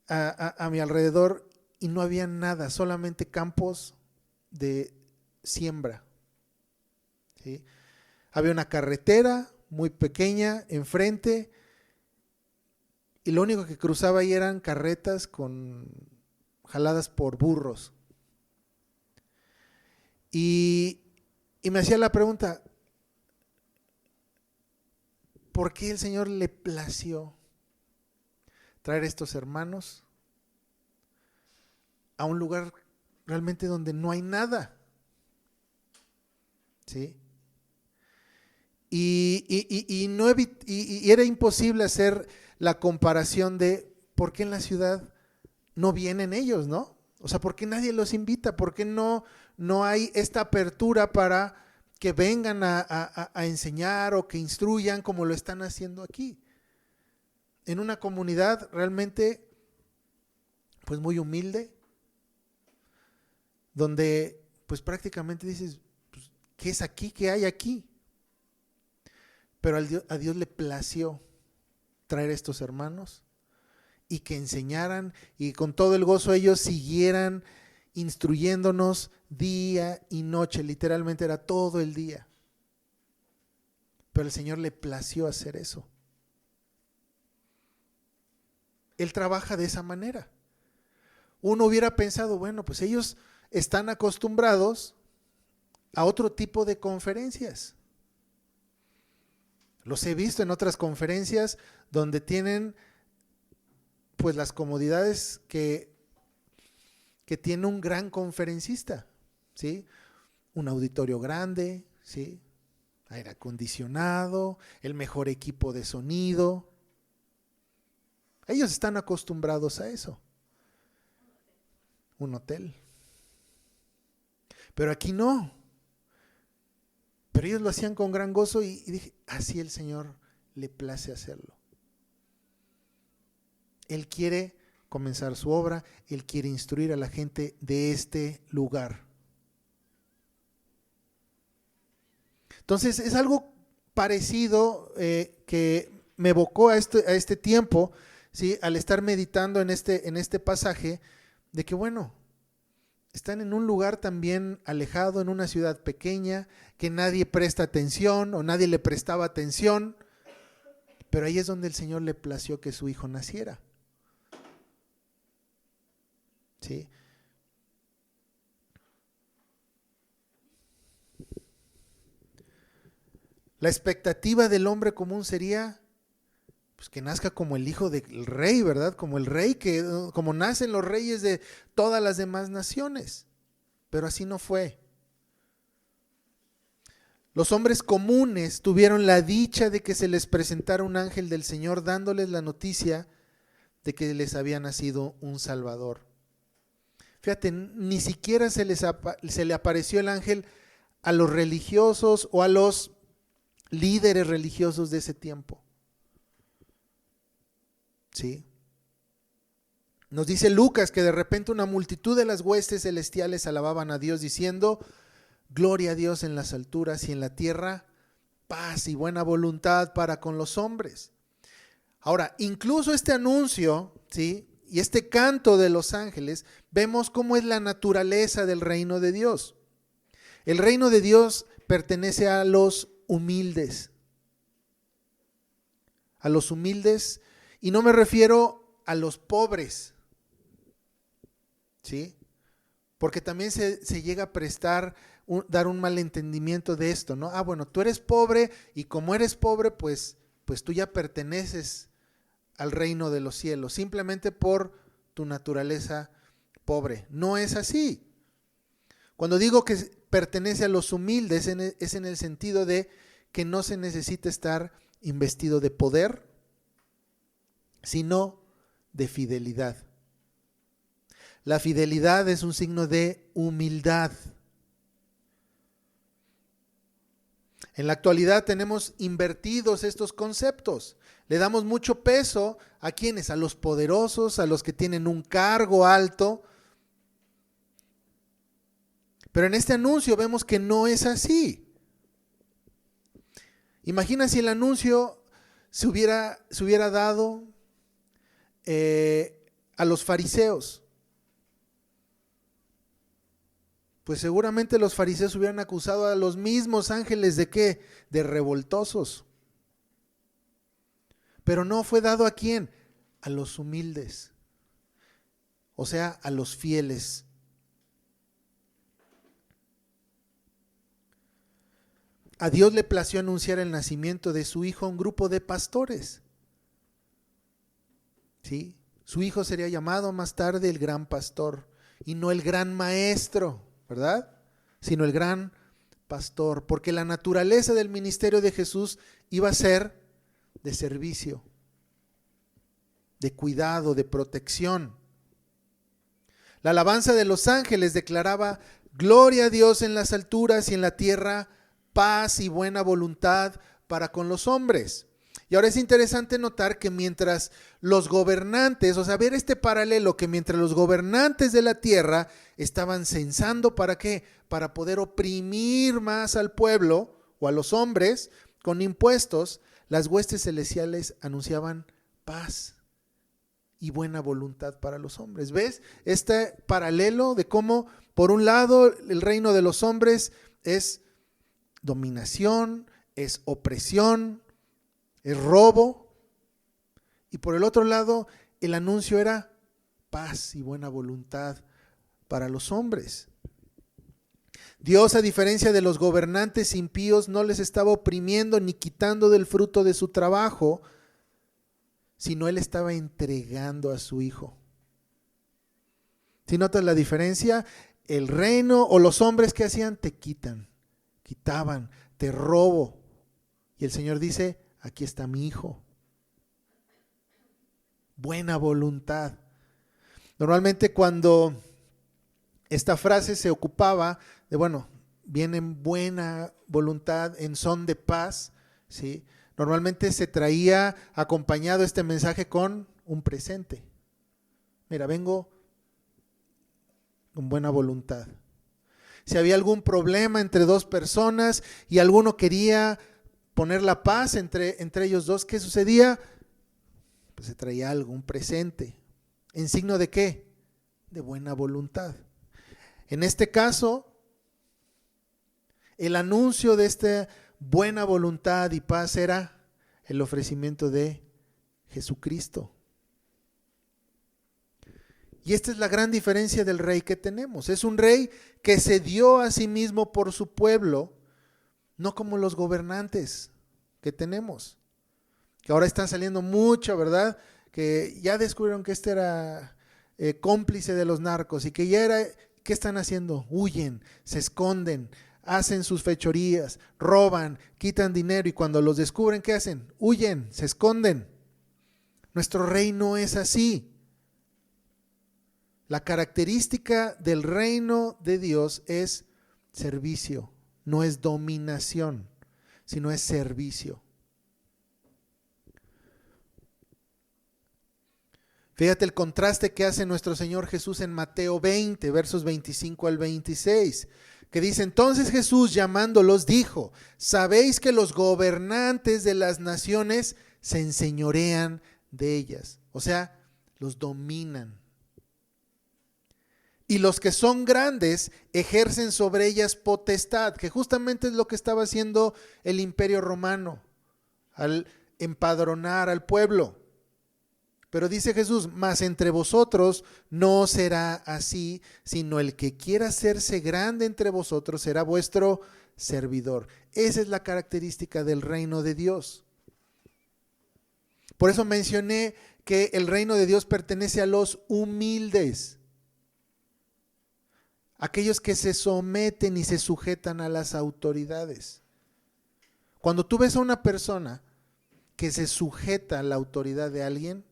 a mi alrededor y no había nada, solamente campos de siembra, ¿sí? Había una carretera muy pequeña enfrente y lo único que cruzaba ahí eran carretas jaladas por burros. Y me hacía la pregunta, ¿por qué el Señor le plació traer estos hermanos a un lugar realmente donde no hay nada? ¿Sí? Y era imposible hacer la comparación de por qué en la ciudad no vienen ellos, ¿no? O sea, ¿por qué nadie los invita? ¿Por qué no hay esta apertura para que vengan a enseñar o que instruyan como lo están haciendo aquí? En una comunidad realmente pues muy humilde, donde pues prácticamente dices, pues, ¿qué es aquí? ¿Qué hay aquí? Pero a Dios le plació traer a estos hermanos y que enseñaran, y con todo el gozo ellos siguieran instruyéndonos día y noche. Literalmente era todo el día. Pero el Señor le plació hacer eso. Él trabaja de esa manera. Uno hubiera pensado, bueno, pues ellos están acostumbrados a otro tipo de conferencias. Los he visto en otras conferencias donde tienen pues las comodidades que tiene un gran conferencista, ¿sí? Un auditorio grande, ¿sí? Aire acondicionado, el mejor equipo de sonido. Ellos están acostumbrados a eso. Un hotel. Pero aquí no. Pero ellos lo hacían con gran gozo y dije, así el Señor le place hacerlo. Él quiere comenzar su obra, Él quiere instruir a la gente de este lugar. Entonces es algo parecido que me evocó a este tiempo, ¿sí? Al estar meditando en este pasaje, de que bueno, están en un lugar también alejado, en una ciudad pequeña, que nadie presta atención o nadie le prestaba atención, pero ahí es donde el Señor le plació que su hijo naciera. ¿Sí? La expectativa del hombre común sería pues que nazca como el hijo del rey, ¿verdad? Como el rey, como nacen los reyes de todas las demás naciones. Pero así no fue. Los hombres comunes tuvieron la dicha de que se les presentara un ángel del Señor dándoles la noticia de que les había nacido un Salvador. Fíjate, ni siquiera se le apareció el ángel a los religiosos o a los líderes religiosos de ese tiempo. ¿Sí? Nos dice Lucas que de repente una multitud de las huestes celestiales alababan a Dios diciendo: gloria a Dios en las alturas y en la tierra, paz y buena voluntad para con los hombres. Ahora, incluso este anuncio, ¿sí? Y este canto de los ángeles, vemos cómo es la naturaleza del reino de Dios. El reino de Dios pertenece a los humildes. A los humildes, y no me refiero a los pobres, ¿sí? Porque también se llega a prestar, dar un malentendimiento de esto, ¿no? Ah, bueno, tú eres pobre y como eres pobre, pues tú ya perteneces al reino de los cielos, simplemente por tu naturaleza pobre. No es así. Cuando digo que pertenece a los humildes, es en el sentido de que no se necesita estar investido de poder, sino de fidelidad. La fidelidad es un signo de humildad. En la actualidad tenemos invertidos estos conceptos. Le damos mucho peso a quienes, a los poderosos, a los que tienen un cargo alto. Pero en este anuncio vemos que no es así. Imagina si el anuncio se hubiera dado a los fariseos. Pues seguramente los fariseos hubieran acusado a los mismos ángeles ¿de qué? De revoltosos. Pero no fue dado ¿a quién? A los humildes. O sea, a los fieles. A Dios le plació anunciar el nacimiento de su hijo a un grupo de pastores. ¿Sí? Su hijo sería llamado más tarde el gran pastor y no el gran maestro, ¿verdad? Sino el gran pastor, porque la naturaleza del ministerio de Jesús iba a ser de servicio, de cuidado, de protección. La alabanza de los ángeles declaraba: gloria a Dios en las alturas y en la tierra, paz y buena voluntad para con los hombres. Y ahora es interesante notar que mientras los gobernantes, o sea, ver este paralelo, que mientras los gobernantes de la tierra estaban censando, ¿para qué? Para poder oprimir más al pueblo o a los hombres con impuestos, las huestes celestiales anunciaban paz y buena voluntad para los hombres. ¿Ves? Este paralelo de cómo, por un lado, el reino de los hombres es dominación, es opresión, es robo, y por el otro lado, el anuncio era paz y buena voluntad para los hombres. Dios, a diferencia de los gobernantes impíos, no les estaba oprimiendo ni quitando del fruto de su trabajo, sino Él estaba entregando a su Hijo. ¿Sí notas la diferencia? El reino o los hombres que hacían, te quitaban, te robo. Y el Señor dice, aquí está mi Hijo. Buena voluntad. Normalmente cuando esta frase se ocupaba de, bueno, viene en buena voluntad, en son de paz, ¿sí? Normalmente se traía acompañado este mensaje con un presente. Mira, vengo con buena voluntad. Si había algún problema entre dos personas y alguno quería poner la paz entre ellos dos, ¿qué sucedía? Pues se traía algo, un presente. ¿En signo de qué? De buena voluntad. En este caso, el anuncio de esta buena voluntad y paz era el ofrecimiento de Jesucristo. Y esta es la gran diferencia del rey que tenemos. Es un rey que se dio a sí mismo por su pueblo, no como los gobernantes que tenemos, que ahora están saliendo mucho, ¿verdad? Que ya descubrieron que este era cómplice de los narcos y que ya era, ¿qué están haciendo? Huyen, se esconden, hacen sus fechorías, roban, quitan dinero y cuando los descubren, ¿qué hacen? Huyen, se esconden. Nuestro rey no es así. La característica del reino de Dios es servicio, no es dominación, sino es servicio. Fíjate el contraste que hace nuestro Señor Jesús en Mateo 20, versos 25 al 26, que dice, entonces Jesús llamándolos dijo, sabéis que los gobernantes de las naciones se enseñorean de ellas, o sea, los dominan. Y los que son grandes ejercen sobre ellas potestad, que justamente es lo que estaba haciendo el Imperio Romano al empadronar al pueblo. Pero dice Jesús, mas entre vosotros no será así, sino el que quiera hacerse grande entre vosotros será vuestro servidor. Esa es la característica del reino de Dios. Por eso mencioné que el reino de Dios pertenece a los humildes. Aquellos que se someten y se sujetan a las autoridades. Cuando tú ves a una persona que se sujeta a la autoridad de alguien,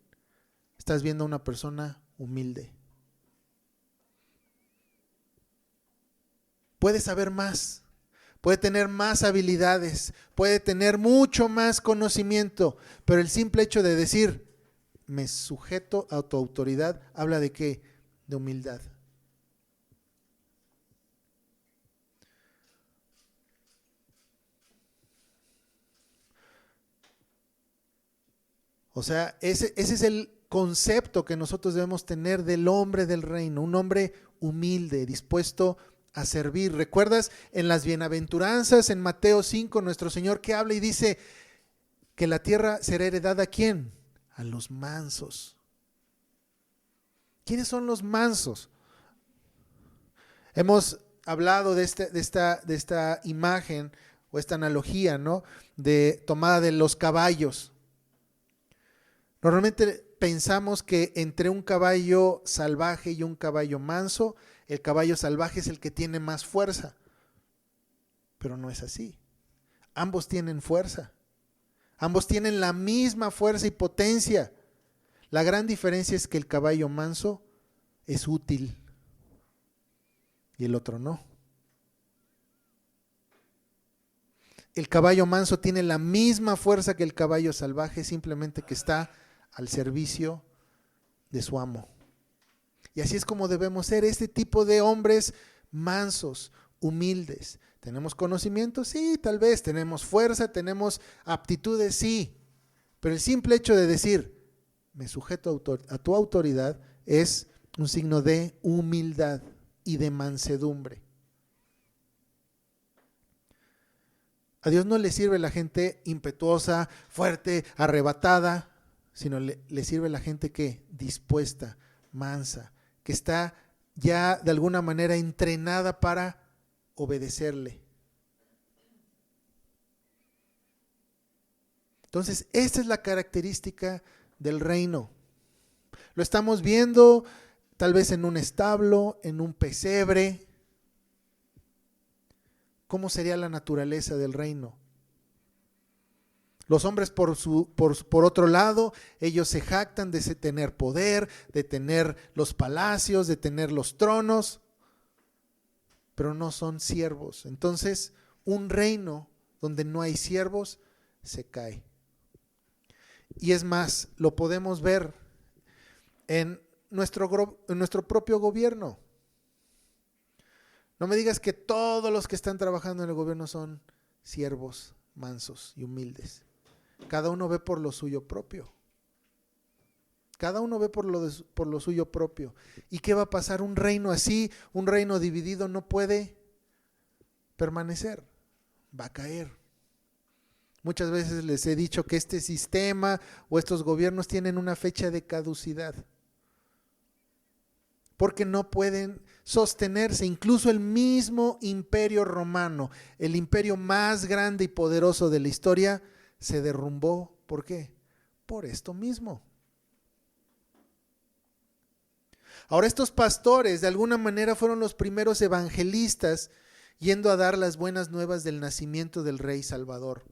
estás viendo a una persona humilde. Puede saber más, puede tener más habilidades, puede tener mucho más conocimiento, pero el simple hecho de decir, me sujeto a tu autoridad, habla de qué? De humildad. O sea, ese es el concepto que nosotros debemos tener del hombre del reino, un hombre humilde, dispuesto a servir. ¿Recuerdas en las bienaventuranzas, en Mateo 5, nuestro Señor que habla y dice que la tierra será heredada a quién? A los mansos. ¿Quiénes son los mansos? Hemos hablado de esta imagen o esta analogía, ¿no? Tomada de los caballos. Normalmente pensamos que entre un caballo salvaje y un caballo manso, el caballo salvaje es el que tiene más fuerza, pero no es así. Ambos tienen fuerza, ambos tienen la misma fuerza y potencia. La gran diferencia es que el caballo manso es útil y el otro no. el caballo manso tiene la misma fuerza que el caballo salvaje, simplemente que está al servicio de su amo. Y así es como debemos ser, este tipo de hombres mansos, humildes. ¿Tenemos conocimiento? Sí, tal vez. ¿Tenemos fuerza? ¿Tenemos aptitudes? Sí. Pero el simple hecho de decir, me sujeto a tu autoridad, es un signo de humildad y de mansedumbre. A Dios no le sirve la gente impetuosa, fuerte, arrebatada, sino le sirve la gente que dispuesta, mansa, que está ya de alguna manera entrenada para obedecerle. Entonces, esta es la característica del reino. Lo estamos viendo tal vez en un establo, en un pesebre. ¿Cómo sería la naturaleza del reino? Los hombres por otro lado, ellos se jactan de tener poder, de tener los palacios, de tener los tronos, pero no son siervos. Entonces, un reino donde no hay siervos se cae. Y es más, lo podemos ver en nuestro propio gobierno. No me digas que todos los que están trabajando en el gobierno son siervos mansos y humildes. Cada uno ve por lo suyo propio. Cada uno ve por lo suyo propio. ¿Y qué va a pasar? Un reino así, un reino dividido no puede permanecer. Va a caer. Muchas veces les he dicho que este sistema o estos gobiernos tienen una fecha de caducidad. Porque no pueden sostenerse. Incluso el mismo imperio romano, el imperio más grande y poderoso de la historia, se derrumbó. ¿Por qué? Por esto mismo. Ahora, estos pastores de alguna manera fueron los primeros evangelistas yendo a dar las buenas nuevas del nacimiento del Rey Salvador.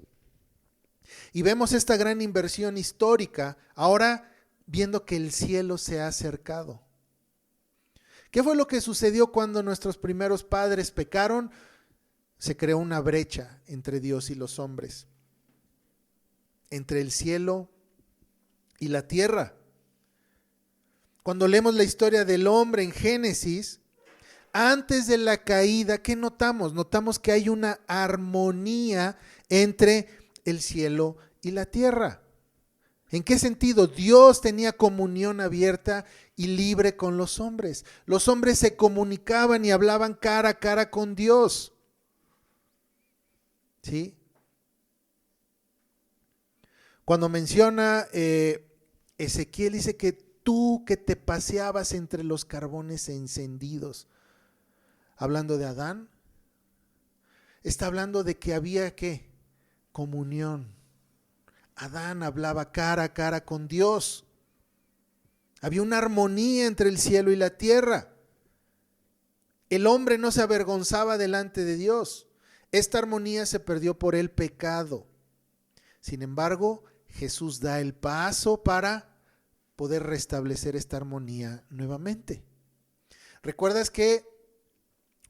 Y vemos esta gran inversión histórica ahora viendo que el cielo se ha acercado. ¿Qué fue lo que sucedió cuando nuestros primeros padres pecaron? Se creó una brecha entre Dios y los hombres, entre el cielo y la tierra. Cuando leemos la historia del hombre en Génesis, antes de la caída, ¿qué notamos? Notamos que hay una armonía entre el cielo y la tierra. ¿En qué sentido? Dios tenía comunión abierta y libre con los hombres. Los hombres se comunicaban y hablaban cara a cara con Dios. ¿Sí? Cuando menciona Ezequiel, dice que tú que te paseabas entre los carbones encendidos, hablando de Adán, está hablando de que había ¿qué? Comunión. Adán hablaba cara a cara con Dios. Había una armonía entre el cielo y la tierra. El hombre no se avergonzaba delante de Dios. Esta armonía se perdió por el pecado. Sin embargo, Jesús da el paso para poder restablecer esta armonía nuevamente. ¿Recuerdas que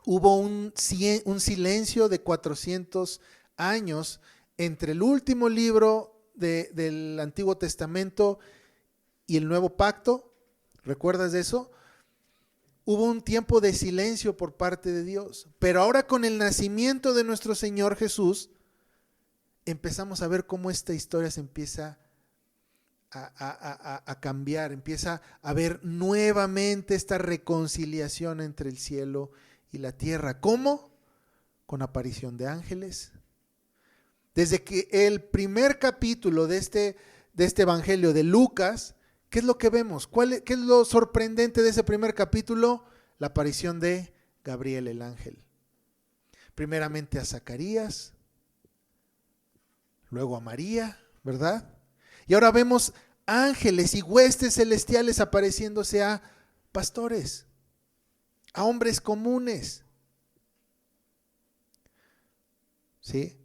hubo un silencio de 400 años entre el último libro del Antiguo Testamento y el Nuevo Pacto? ¿Recuerdas de eso? Hubo un tiempo de silencio por parte de Dios, pero ahora con el nacimiento de nuestro Señor Jesús, empezamos a ver cómo esta historia se empieza a cambiar, empieza a ver nuevamente esta reconciliación entre el cielo y la tierra. ¿Cómo? Con aparición de ángeles. Desde que el primer capítulo de este evangelio de Lucas, ¿qué es lo que vemos? ¿Qué es lo sorprendente de ese primer capítulo? La aparición de Gabriel el ángel. Primeramente a Zacarías, luego a María, ¿verdad? Y ahora vemos ángeles y huestes celestiales apareciéndose a pastores, a hombres comunes. ¿Sí?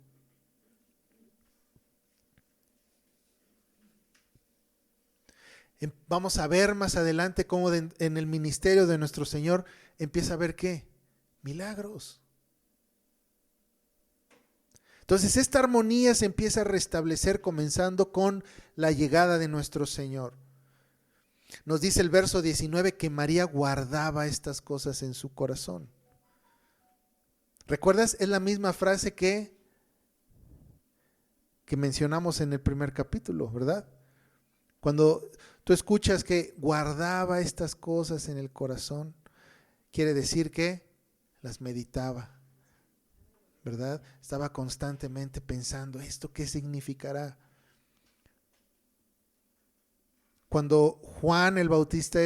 Vamos a ver más adelante cómo en el ministerio de nuestro Señor empieza a ver ¿qué? Milagros. Entonces esta armonía se empieza a restablecer comenzando con la llegada de nuestro Señor. Nos dice el verso 19 que María guardaba estas cosas en su corazón. ¿Recuerdas? Es la misma frase que mencionamos en el primer capítulo, ¿verdad? Cuando tú escuchas que guardaba estas cosas en el corazón, quiere decir que las meditaba, ¿verdad? Estaba constantemente pensando, ¿esto qué significará? Cuando Juan el Bautista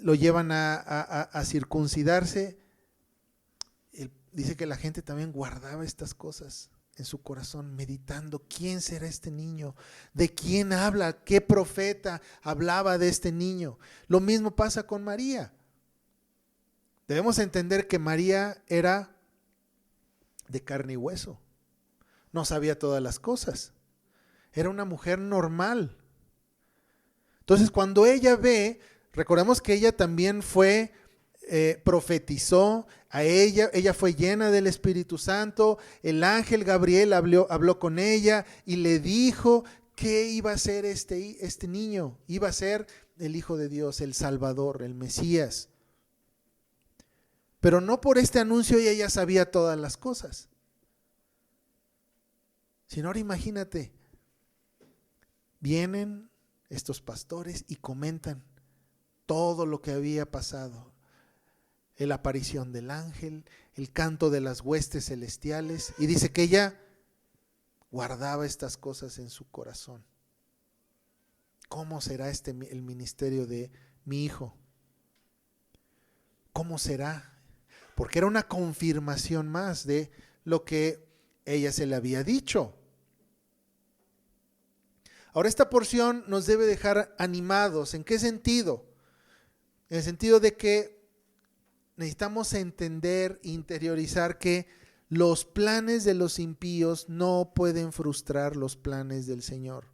lo llevan a circuncidarse, dice que la gente también guardaba estas cosas en su corazón, meditando, ¿quién será este niño? ¿De quién habla? ¿Qué profeta hablaba de este niño? Lo mismo pasa con María. Debemos entender que María era de carne y hueso. No sabía todas las cosas. Era una mujer normal. Entonces, cuando ella ve, recordemos que ella también profetizó, ella fue llena del Espíritu Santo, el ángel Gabriel habló con ella y le dijo que iba a ser este niño, iba a ser el Hijo de Dios, el Salvador, el Mesías. Pero no por este anuncio ella ya sabía todas las cosas. Sino ahora imagínate, vienen estos pastores y comentan todo lo que había pasado. La aparición del ángel, el canto de las huestes celestiales, y dice que ella guardaba estas cosas en su corazón. ¿Cómo será el ministerio de mi hijo? ¿Cómo será? Porque era una confirmación más de lo que ella se le había dicho. Ahora esta porción nos debe dejar animados. ¿En qué sentido? En el sentido de que necesitamos entender, interiorizar que los planes de los impíos no pueden frustrar los planes del Señor.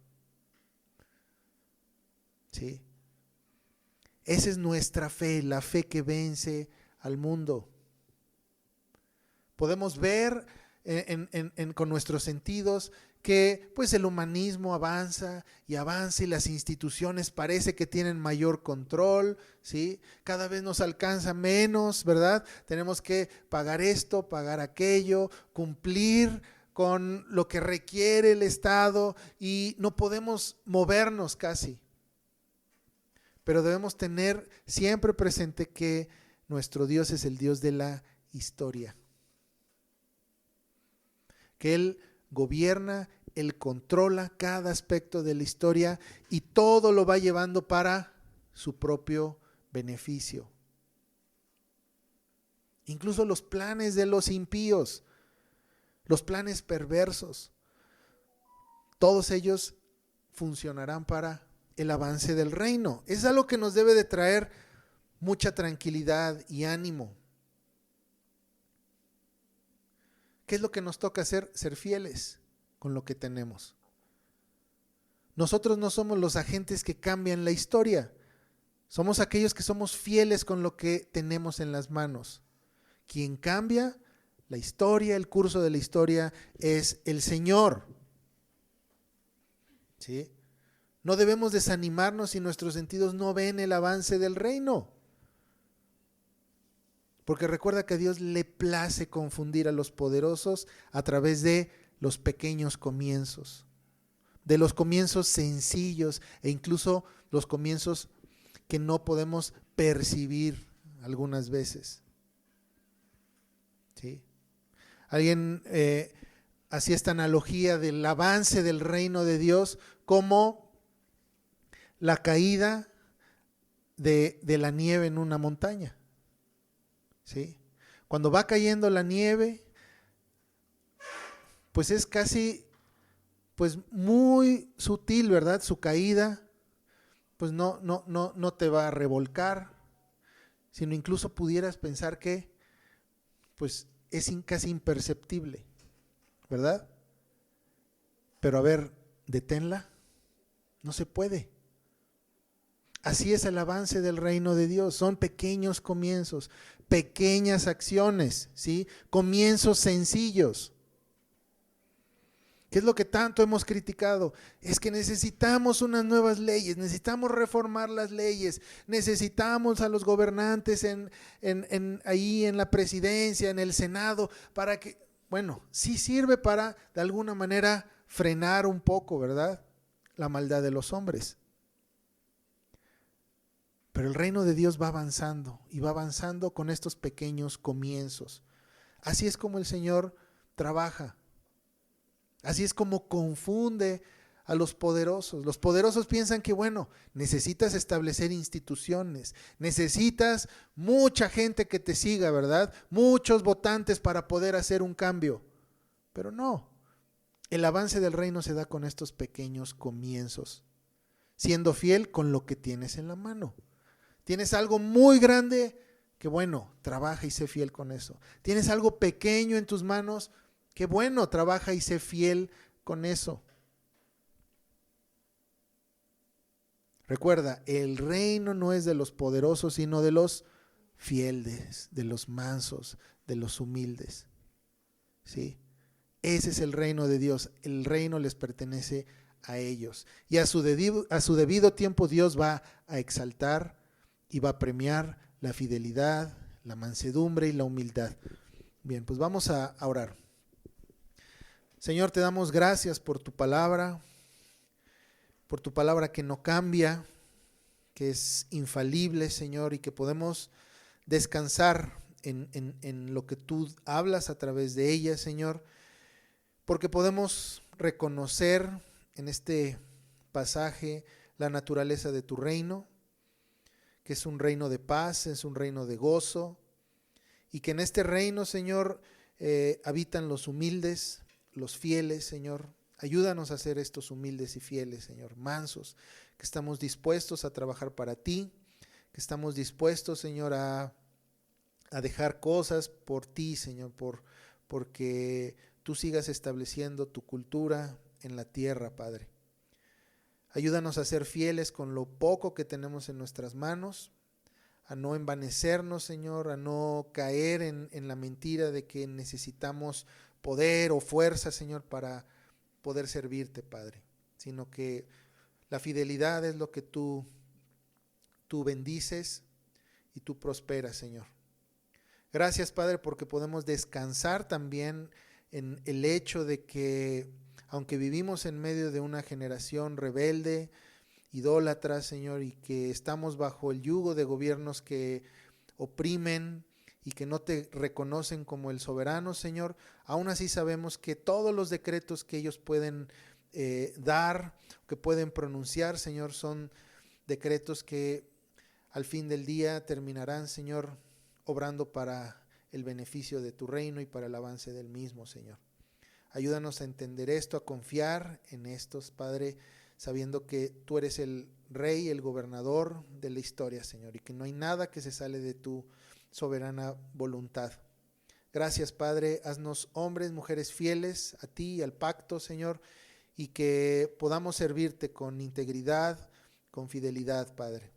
¿Sí? Esa es nuestra fe, la fe que vence al mundo. Podemos ver con nuestros sentidos que pues el humanismo avanza y las instituciones parece que tienen mayor control, ¿sí? Cada vez nos alcanza menos, ¿verdad? Tenemos que pagar esto, pagar aquello, cumplir con lo que requiere el Estado y no podemos movernos casi. Pero debemos tener siempre presente que nuestro Dios es el Dios de la historia. Que Él gobierna, Él controla cada aspecto de la historia y todo lo va llevando para su propio beneficio. Incluso los planes de los impíos, los planes perversos, todos ellos funcionarán para el avance del reino. Es algo que nos debe de traer mucha tranquilidad y ánimo. ¿Qué es lo que nos toca hacer? Ser fieles con lo que tenemos. Nosotros no somos los agentes que cambian la historia. Somos aquellos que somos fieles con lo que tenemos en las manos. Quien cambia la historia, el curso de la historia, es el Señor. ¿Sí? No debemos desanimarnos si nuestros sentidos no ven el avance del reino. Porque recuerda que a Dios le place confundir a los poderosos a través de los pequeños comienzos, de los comienzos sencillos e incluso los comienzos que no podemos percibir algunas veces. ¿Sí? Alguien hacía esta analogía del avance del reino de Dios como la caída de la nieve en una montaña. ¿Sí? Cuando va cayendo la nieve, pues es casi, pues muy sutil, ¿verdad? Su caída, pues no te va a revolcar, sino incluso pudieras pensar que, pues es casi imperceptible, ¿verdad? Pero a ver, deténla, no se puede. Así es el avance del reino de Dios, son pequeños comienzos, pequeñas acciones, ¿sí? Comienzos sencillos. ¿Qué es lo que tanto hemos criticado? Es que necesitamos unas nuevas leyes, necesitamos reformar las leyes, necesitamos a los gobernantes ahí en la presidencia, en el Senado, para que, bueno, sí sirve para de alguna manera frenar un poco, ¿verdad?, la maldad de los hombres. Pero el reino de Dios va avanzando y va avanzando con estos pequeños comienzos. Así es como el Señor trabaja. Así es como confunde a los poderosos. Los poderosos piensan que, bueno, necesitas establecer instituciones, necesitas mucha gente que te siga, ¿verdad? Muchos votantes para poder hacer un cambio. Pero no, el avance del reino se da con estos pequeños comienzos, siendo fiel con lo que tienes en la mano. Tienes algo muy grande, que bueno, trabaja y sé fiel con eso. Tienes algo pequeño en tus manos, qué bueno, trabaja y sé fiel con eso. Recuerda, el reino no es de los poderosos, sino de los fieles, de los mansos, de los humildes. ¿Sí? Ese es el reino de Dios. El reino les pertenece a ellos. Y a su debido tiempo Dios va a exaltar y va a premiar la fidelidad, la mansedumbre y la humildad. Bien, pues vamos a orar. Señor, te damos gracias por tu palabra que no cambia, que es infalible, Señor, y que podemos descansar en lo que tú hablas a través de ella, Señor, porque podemos reconocer en este pasaje la naturaleza de tu reino, que es un reino de paz, es un reino de gozo, y que en este reino, Señor, habitan los humildes, los fieles, Señor. Ayúdanos a ser estos humildes y fieles, Señor, mansos, que estamos dispuestos a trabajar para ti, que estamos dispuestos, Señor, a dejar cosas por ti, Señor, porque tú sigas estableciendo tu cultura en la tierra, Padre. Ayúdanos a ser fieles con lo poco que tenemos en nuestras manos, a no envanecernos, Señor, a no caer en la mentira de que necesitamos poder o fuerza, Señor, para poder servirte, Padre, sino que la fidelidad es lo que tú bendices y tú prosperas, Señor. Gracias, Padre, porque podemos descansar también en el hecho de que, aunque vivimos en medio de una generación rebelde, idólatra, Señor, y que estamos bajo el yugo de gobiernos que oprimen y que no te reconocen como el soberano, Señor, aún así sabemos que todos los decretos que ellos pueden dar, que pueden pronunciar, Señor, son decretos que al fin del día terminarán, Señor, obrando para el beneficio de tu reino y para el avance del mismo, Señor. Ayúdanos a entender esto, a confiar en estos, Padre, sabiendo que tú eres el rey, el gobernador de la historia, Señor, y que no hay nada que se sale de tu soberana voluntad. Gracias, Padre, haznos hombres, mujeres fieles a ti y al pacto, Señor, y que podamos servirte con integridad, con fidelidad, Padre.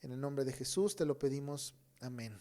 En el nombre de Jesús te lo pedimos. Amén.